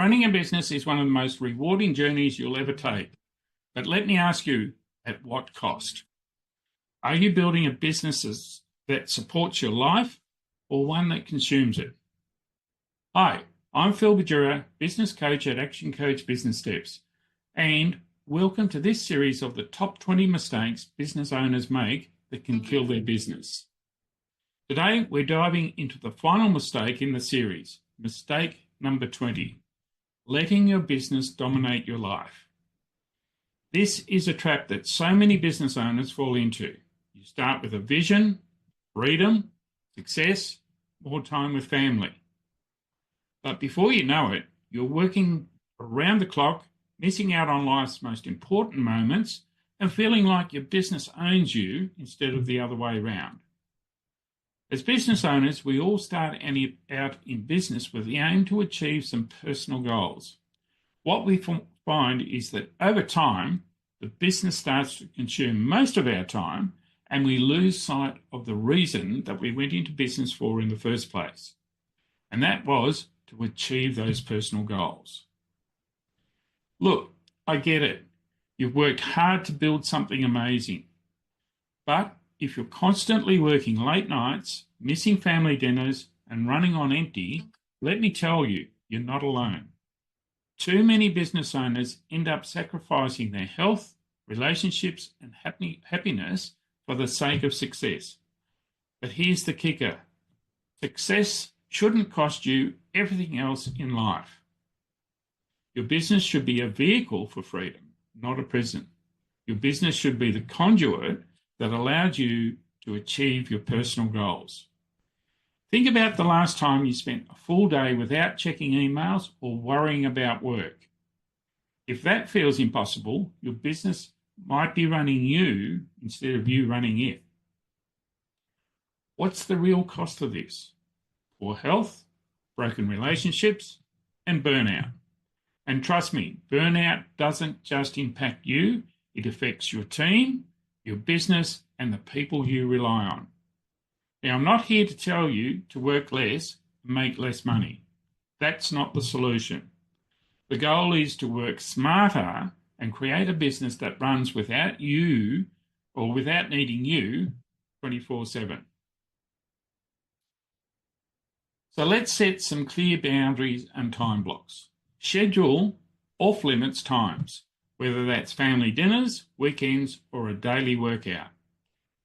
Running a business is one of the most rewarding journeys you'll ever take. But let me ask you, at what cost? Are you building a business that supports your life or one that consumes it? Hi, I'm Phil Badura, business coach at Action Coach Business Steps, and welcome to this series of the top 20 mistakes business owners make that can kill their business. Today, we're diving into the final mistake in the series, mistake number 20, letting your business dominate your life. This is a trap that so many business owners fall into. You start with a vision, freedom, success, more time with family. But before you know it, you're working around the clock, missing out on life's most important moments, and feeling like your business owns you instead of the other way around. As business owners, we all start out in business with the aim to achieve some personal goals. What we find is that over time, the business starts to consume most of our time, and we lose sight of the reason that we went into business for in the first place. And that was to achieve those personal goals. Look, I get it. You've worked hard to build something amazing. But if you're constantly working late nights, missing family dinners, and running on empty, let me tell you, you're not alone. Too many business owners end up sacrificing their health, relationships, and happiness for the sake of success. But here's the kicker. Success shouldn't cost you everything else in life. Your business should be a vehicle for freedom, not a prison. Your business should be the conduit that allowed you to achieve your personal goals. Think about the last time you spent a full day without checking emails or worrying about work. If that feels impossible, your business might be running you instead of you running it. What's the real cost of this? Poor health, broken relationships, and burnout. And trust me, burnout doesn't just impact you, it affects your team, your business, and the people you rely on. Now, I'm not here to tell you to work less and make less money. That's not the solution. The goal is to work smarter and create a business that runs without you or without needing you 24/7. So let's set some clear boundaries and time blocks. Schedule off-limits times, whether that's family dinners, weekends, or a daily workout.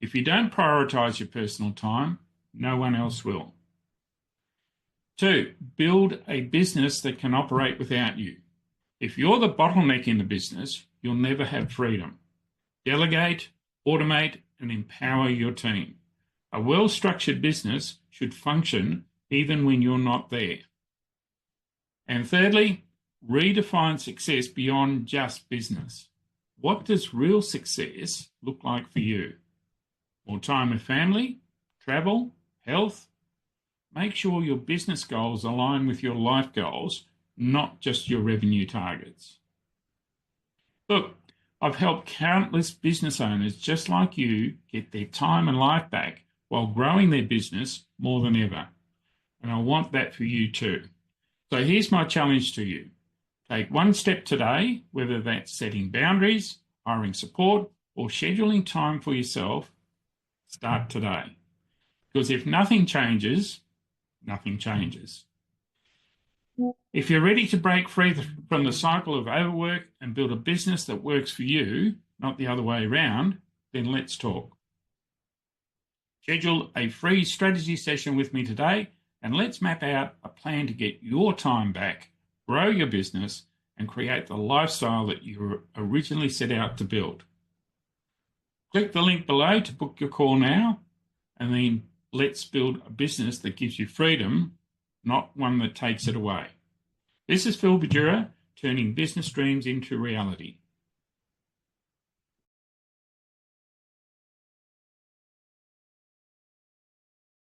If you don't prioritize your personal time, no one else will. 2, build a business that can operate without you. If you're the bottleneck in the business, you'll never have freedom. Delegate, automate, and empower your team. A well-structured business should function even when you're not there. And thirdly, redefine success beyond just business. What does real success look like for you? More time with family, travel, health? Make sure your business goals align with your life goals, not just your revenue targets. Look, I've helped countless business owners just like you get their time and life back while growing their business more than ever. And I want that for you too. So here's my challenge to you. Take one step today, whether that's setting boundaries, hiring support, or scheduling time for yourself. Start today. Because if nothing changes, nothing changes. If you're ready to break free from the cycle of overwork and build a business that works for you, not the other way around, then let's talk. Schedule a free strategy session with me today, and let's map out a plan to get your time back, grow your business, and create the lifestyle that you originally set out to build. Click the link below to book your call now, and then let's build a business that gives you freedom, not one that takes it away. This is Phil Badura, turning business dreams into reality.